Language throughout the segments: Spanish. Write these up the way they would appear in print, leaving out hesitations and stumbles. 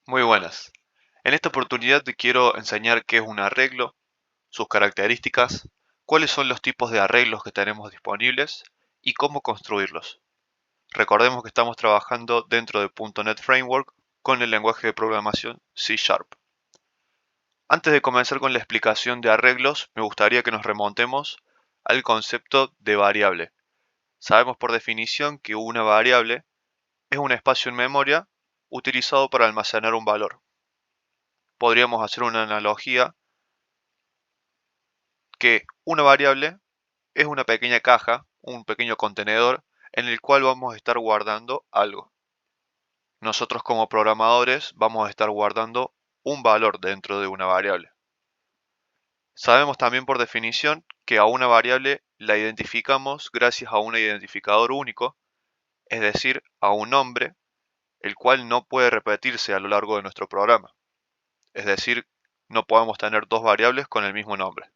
Muy buenas. En esta oportunidad te quiero enseñar qué es un arreglo, sus características, cuáles son los tipos de arreglos que tenemos disponibles y cómo construirlos. Recordemos que estamos trabajando dentro de .NET Framework con el lenguaje de programación C Sharp. Antes de comenzar con la explicación de arreglos, me gustaría que nos remontemos al concepto de variable. Sabemos por definición que una variable es un espacio en memoria utilizado para almacenar un valor. Podríamos hacer una analogía que una variable es una pequeña caja, un pequeño contenedor en el cual vamos a estar guardando algo. Nosotros como programadores vamos a estar guardando un valor dentro de una variable. Sabemos también por definición que a una variable la identificamos gracias a un identificador único, es decir, a un nombre, el cual no puede repetirse a lo largo de nuestro programa. Es decir, no podemos tener dos variables con el mismo nombre.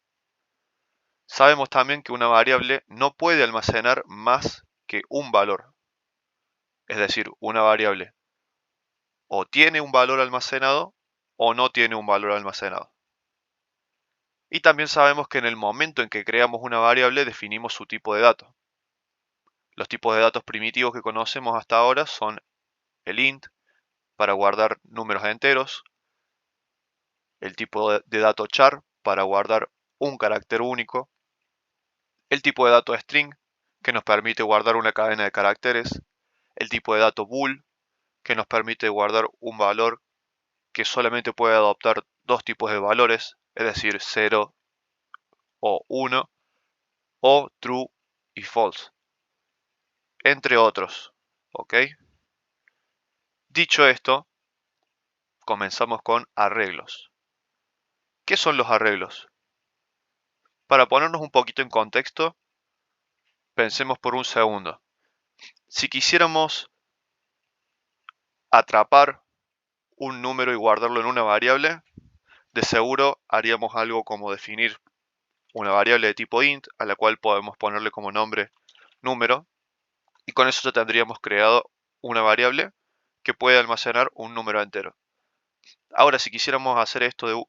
Sabemos también que una variable no puede almacenar más que un valor. Es decir, una variable o tiene un valor almacenado o no tiene un valor almacenado. Y también sabemos que en el momento en que creamos una variable definimos su tipo de dato. Los tipos de datos primitivos que conocemos hasta ahora son el int para guardar números enteros, el tipo de dato char para guardar un carácter único, el tipo de dato string que nos permite guardar una cadena de caracteres, el tipo de dato bool que nos permite guardar un valor que solamente puede adoptar dos tipos de valores, es decir, 0 o 1, o true y false, entre otros. ¿Ok? Dicho esto, comenzamos con arreglos. ¿Qué son los arreglos? Para ponernos un poquito en contexto, pensemos por un segundo. Si quisiéramos atrapar un número y guardarlo en una variable, de seguro haríamos algo como definir una variable de tipo int a la cual podemos ponerle como nombre número, y con eso ya tendríamos creado una variable que puede almacenar un número entero. Ahora, si quisiéramos hacer esto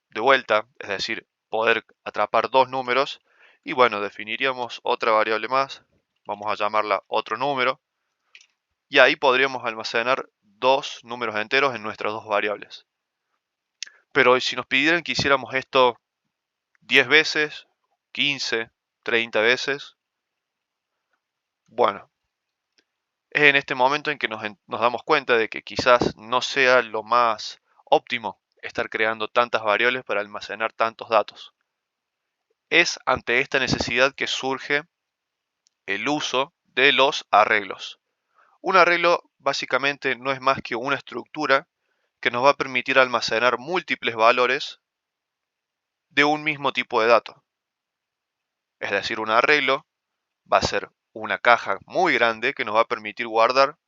de vuelta, es decir, poder atrapar dos números, y bueno, definiríamos otra variable más, vamos a llamarla otro número, y ahí podríamos almacenar dos números enteros en nuestras dos variables. Pero si nos pidieran que hiciéramos esto 10 veces, 15, 30 veces, bueno, es en este momento en que nos damos cuenta de que quizás no sea lo más óptimo estar creando tantas variables para almacenar tantos datos. Es ante esta necesidad que surge el uso de los arreglos. Un arreglo básicamente no es más que una estructura que nos va a permitir almacenar múltiples valores de un mismo tipo de dato. Es decir, un arreglo va a ser una caja muy grande que nos va a permitir guardar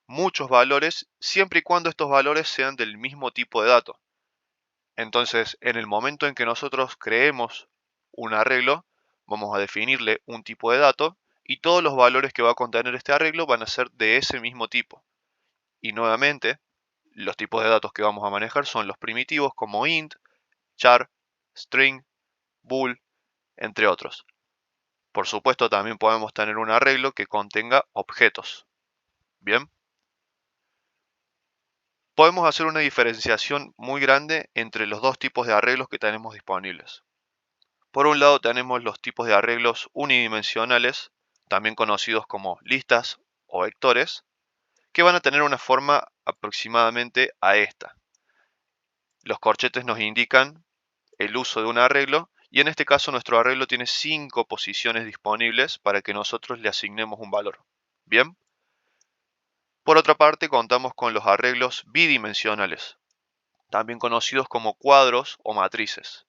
muchos valores siempre y cuando estos valores sean del mismo tipo de dato. Entonces, en el momento en que nosotros creemos un arreglo, vamos a definirle un tipo de dato y todos los valores que va a contener este arreglo van a ser de ese mismo tipo. Y nuevamente, los tipos de datos que vamos a manejar son los primitivos como int, char, string, bool, entre otros. Por supuesto, también podemos tener un arreglo que contenga objetos. Bien, podemos hacer una diferenciación muy grande entre los dos tipos de arreglos que tenemos disponibles. Por un lado tenemos los tipos de arreglos unidimensionales, también conocidos como listas o vectores, que van a tener una forma aproximadamente a esta. Los corchetes nos indican el uso de un arreglo y en este caso nuestro arreglo tiene 5 posiciones disponibles para que nosotros le asignemos un valor. Bien. Por otra parte contamos con los arreglos bidimensionales, también conocidos como cuadros o matrices.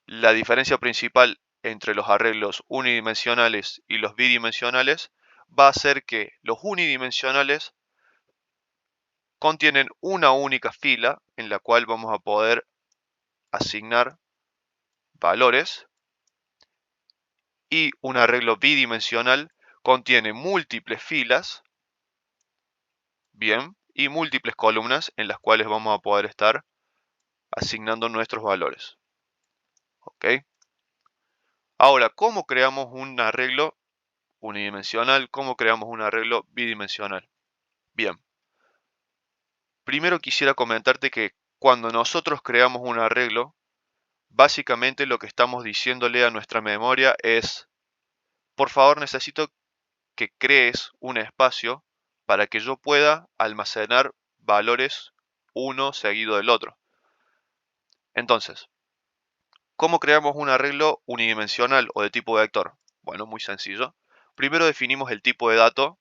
La diferencia principal entre los arreglos unidimensionales y los bidimensionales va a ser que los unidimensionales contienen una única fila en la cual vamos a poder asignar valores, y un arreglo bidimensional contiene múltiples filas, bien, y múltiples columnas en las cuales vamos a poder estar asignando nuestros valores. ¿Ok? Ahora, ¿cómo creamos un arreglo unidimensional? ¿Cómo creamos un arreglo bidimensional? Bien, primero quisiera comentarte que cuando nosotros creamos un arreglo, básicamente lo que estamos diciéndole a nuestra memoria es, por favor, necesito que crees un espacio para que yo pueda almacenar valores uno seguido del otro. Entonces, ¿cómo creamos un arreglo unidimensional o de tipo vector? Bueno, muy sencillo. Primero definimos el tipo de dato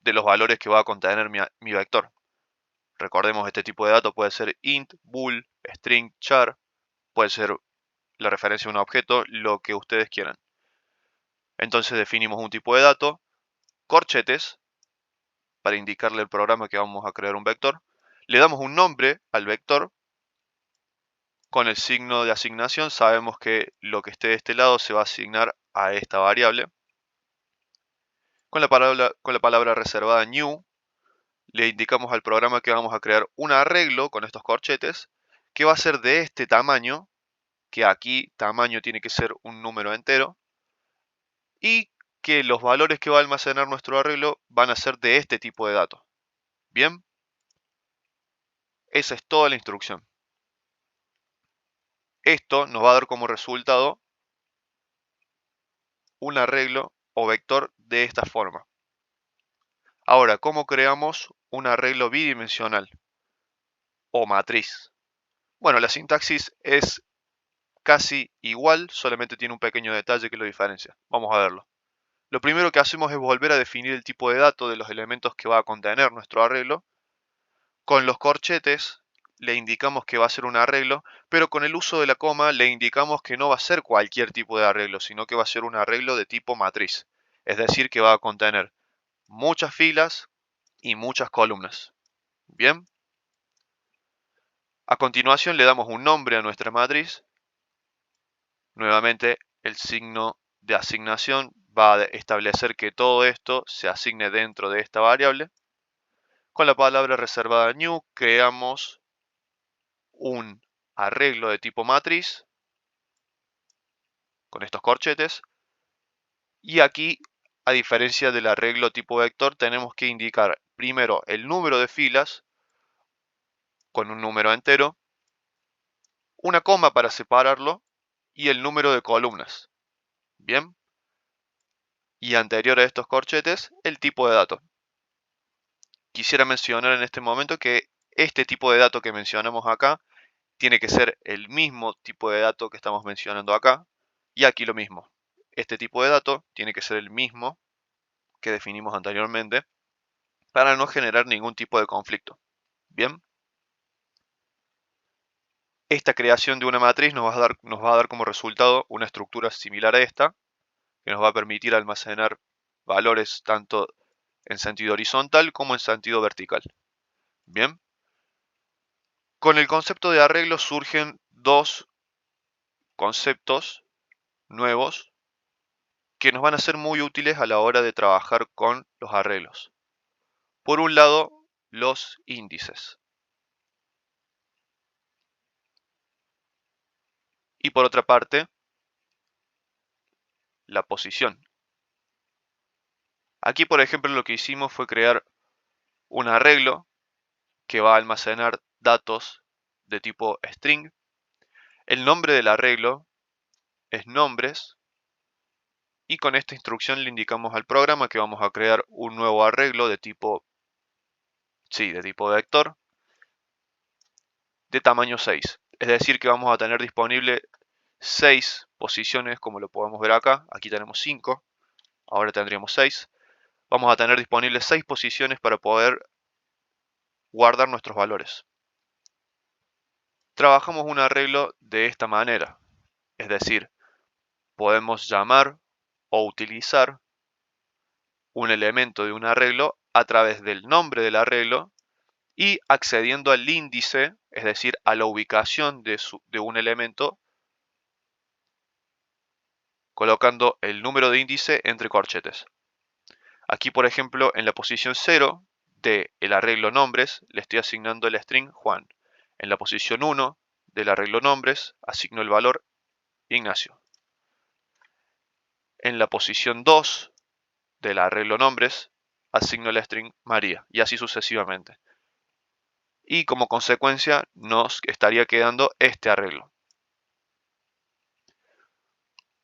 de los valores que va a contener mi vector. Recordemos, este tipo de dato puede ser int, bool, string, char, puede ser la referencia a un objeto, lo que ustedes quieran. Entonces definimos un tipo de dato, corchetes, para indicarle al programa que vamos a crear un vector. Le damos un nombre al vector. Con el signo de asignación sabemos que lo que esté de este lado se va a asignar a esta variable. Con la palabra reservada new, le indicamos al programa que vamos a crear un arreglo con estos corchetes que va a ser de este tamaño, que aquí tamaño tiene que ser un número entero, y que los valores que va a almacenar nuestro arreglo van a ser de este tipo de datos. Bien, esa es toda la instrucción. Esto nos va a dar como resultado un arreglo o vector de esta forma. Ahora, ¿cómo creamos un arreglo bidimensional o matriz? Bueno, la sintaxis es casi igual, solamente tiene un pequeño detalle que lo diferencia. Vamos a verlo. Lo primero que hacemos es volver a definir el tipo de dato de los elementos que va a contener nuestro arreglo. Con los corchetes le indicamos que va a ser un arreglo, pero con el uso de la coma le indicamos que no va a ser cualquier tipo de arreglo, sino que va a ser un arreglo de tipo matriz. Es decir, que va a contener muchas filas y muchas columnas. Bien. A continuación le damos un nombre a nuestra matriz. Nuevamente el signo de asignación va a establecer que todo esto se asigne dentro de esta variable. Con la palabra reservada new creamos un arreglo de tipo matriz con estos corchetes. Y aquí, a diferencia del arreglo tipo vector, tenemos que indicar primero el número de filas con un número entero, una coma para separarlo y el número de columnas. Bien. Y anterior a estos corchetes, el tipo de dato. Quisiera mencionar en este momento que este tipo de dato que mencionamos acá tiene que ser el mismo tipo de dato que estamos mencionando acá, y aquí lo mismo. Este tipo de dato tiene que ser el mismo que definimos anteriormente para no generar ningún tipo de conflicto. Bien. Esta creación de una matriz nos va a dar como resultado una estructura similar a esta, que nos va a permitir almacenar valores tanto en sentido horizontal como en sentido vertical. Bien. Con el concepto de arreglo surgen dos conceptos nuevos que nos van a ser muy útiles a la hora de trabajar con los arreglos. Por un lado, los índices. Y por otra parte, la posición. Aquí, por ejemplo, lo que hicimos fue crear un arreglo que va a almacenar datos de tipo string. El nombre del arreglo es nombres. Y con esta instrucción le indicamos al programa que vamos a crear un nuevo arreglo de tipo vector de tamaño 6. Es decir, que vamos a tener disponible 6 posiciones, como lo podemos ver acá. Aquí tenemos 5, ahora tendríamos 6. Vamos a tener disponibles 6 posiciones para poder guardar nuestros valores. Trabajamos un arreglo de esta manera, es decir, podemos llamar o utilizar un elemento de un arreglo a través del nombre del arreglo y accediendo al índice, es decir, a la ubicación de un elemento, colocando el número de índice entre corchetes. Aquí, por ejemplo, en la posición 0 del arreglo nombres le estoy asignando el string Juan. En la posición 1 del arreglo nombres asigno el valor Ignacio. En la posición 2 del arreglo nombres asigno el string María, y así sucesivamente. Y como consecuencia nos estaría quedando este arreglo.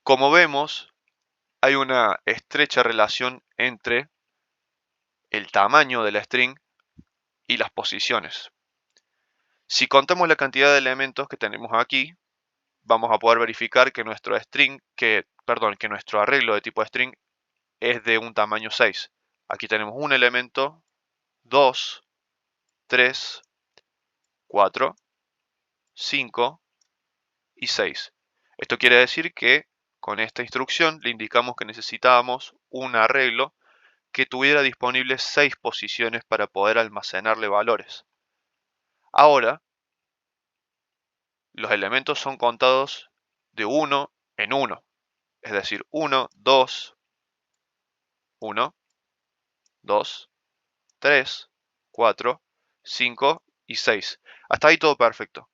Como vemos, hay una estrecha relación entre el tamaño de la string y las posiciones. Si contamos la cantidad de elementos que tenemos aquí, vamos a poder verificar que nuestro nuestro arreglo de tipo string es de un tamaño 6. Aquí tenemos un elemento, 2, 3, 4, 5 y 6. Esto quiere decir que con esta instrucción le indicamos que necesitábamos un arreglo que tuviera disponibles 6 posiciones para poder almacenarle valores. Ahora, los elementos son contados de 1 en 1, es decir, 1, 2, 1, 2, 3, 4, 5 y 6. Hasta ahí todo perfecto.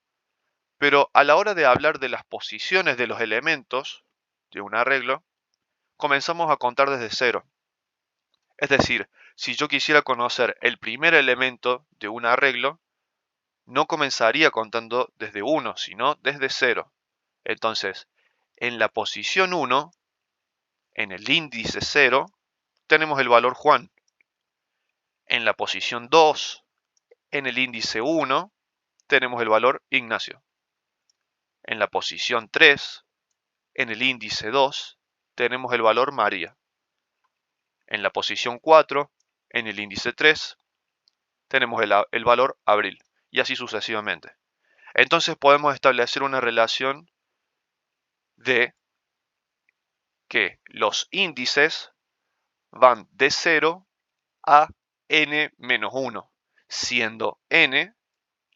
Pero a la hora de hablar de las posiciones de los elementos de un arreglo, comenzamos a contar desde 0. Es decir, si yo quisiera conocer el primer elemento de un arreglo, no comenzaría contando desde 1, sino desde 0. Entonces, en la posición 1, en el índice 0, tenemos el valor Juan. En la posición 2, en el índice 1, tenemos el valor Ignacio. En la posición 3, en el índice 2, tenemos el valor María. En la posición 4, en el índice 3, tenemos el valor Abril. Y así sucesivamente. Entonces podemos establecer una relación de que los índices van de 0 a n-1, siendo n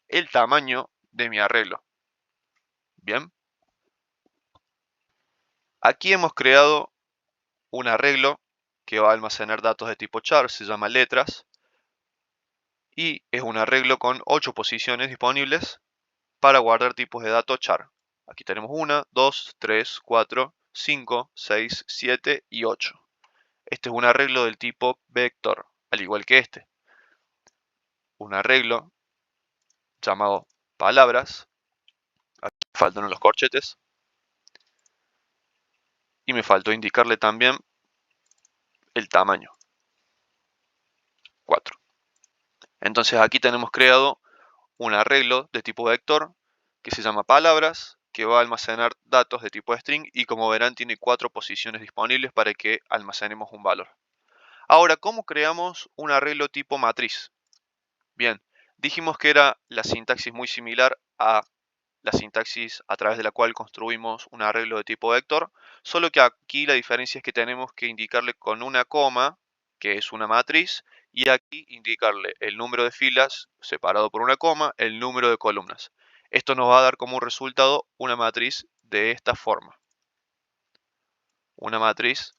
el tamaño de mi arreglo. Bien. Aquí hemos creado un arreglo que va a almacenar datos de tipo char, se llama letras, y es un arreglo con 8 posiciones disponibles para guardar tipos de datos char. Aquí tenemos 1, 2, 3, 4, 5, 6, 7 y 8. Este es un arreglo del tipo vector, al igual que este. Un arreglo llamado palabras. Aquí faltan los corchetes. Y me faltó indicarle también el tamaño. 4. Entonces aquí tenemos creado un arreglo de tipo vector que se llama palabras, que va a almacenar datos de tipo string y como verán tiene 4 posiciones disponibles para que almacenemos un valor. Ahora, ¿cómo creamos un arreglo tipo matriz? Bien, dijimos que era la sintaxis muy similar a la sintaxis a través de la cual construimos un arreglo de tipo vector, solo que aquí la diferencia es que tenemos que indicarle con una coma, que es una matriz, y aquí indicarle el número de filas separado por una coma, el número de columnas. Esto nos va a dar como resultado una matriz de esta forma. Una matriz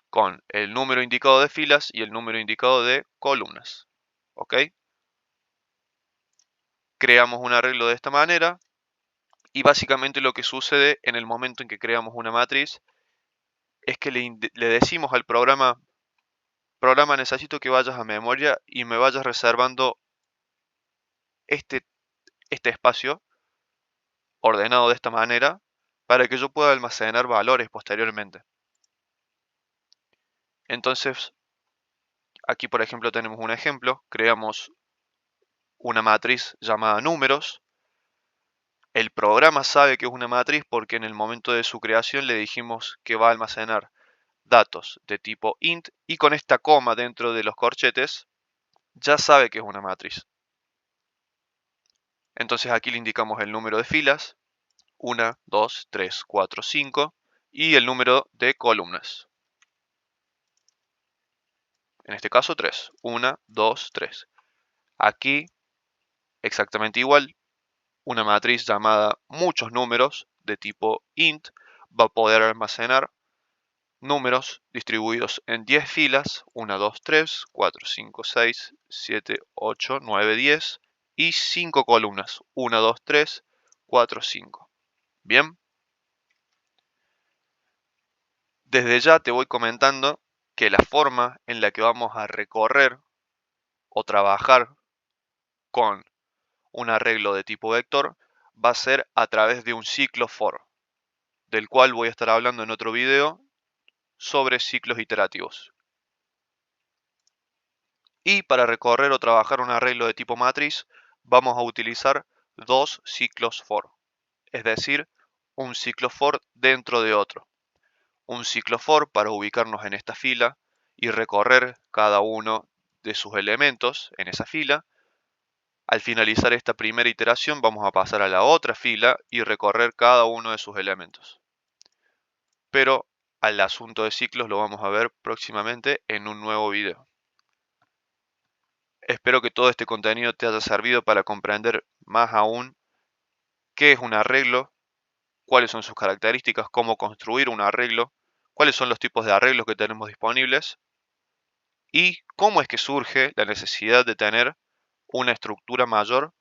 con el número indicado de filas y el número indicado de columnas. ¿Ok? Creamos un arreglo de esta manera y básicamente lo que sucede en el momento en que creamos una matriz es que le decimos al programa, necesito que vayas a memoria y me vayas reservando este espacio ordenado de esta manera para que yo pueda almacenar valores posteriormente. Entonces, aquí por ejemplo tenemos un ejemplo, creamos una matriz llamada números. El programa sabe que es una matriz porque en el momento de su creación le dijimos que va a almacenar datos de tipo int y con esta coma dentro de los corchetes ya sabe que es una matriz. Entonces aquí le indicamos el número de filas, 1, 2, 3, 4, 5 y el número de columnas. En este caso 3, 1, 2, 3. Aquí exactamente igual, una matriz llamada muchos números de tipo int va a poder almacenar números distribuidos en 10 filas, 1, 2, 3, 4, 5, 6, 7, 8, 9, 10 y 5 columnas, 1, 2, 3, 4, 5. Bien, desde ya te voy comentando que la forma en la que vamos a recorrer o trabajar con un arreglo de tipo vector va a ser a través de un ciclo for, del cual voy a estar hablando en otro video sobre ciclos iterativos. Y para recorrer o trabajar un arreglo de tipo matriz, vamos a utilizar dos ciclos for, es decir, un ciclo for dentro de otro. Un ciclo for para ubicarnos en esta fila y recorrer cada uno de sus elementos en esa fila. Al finalizar esta primera iteración vamos a pasar a la otra fila y recorrer cada uno de sus elementos. Pero al asunto de ciclos lo vamos a ver próximamente en un nuevo video. Espero que todo este contenido te haya servido para comprender más aún qué es un arreglo, cuáles son sus características, cómo construir un arreglo, cuáles son los tipos de arreglos que tenemos disponibles y cómo es que surge la necesidad de tener una estructura mayor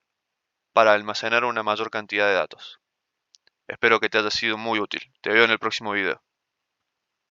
para almacenar una mayor cantidad de datos. Espero que te haya sido muy útil. Te veo en el próximo video.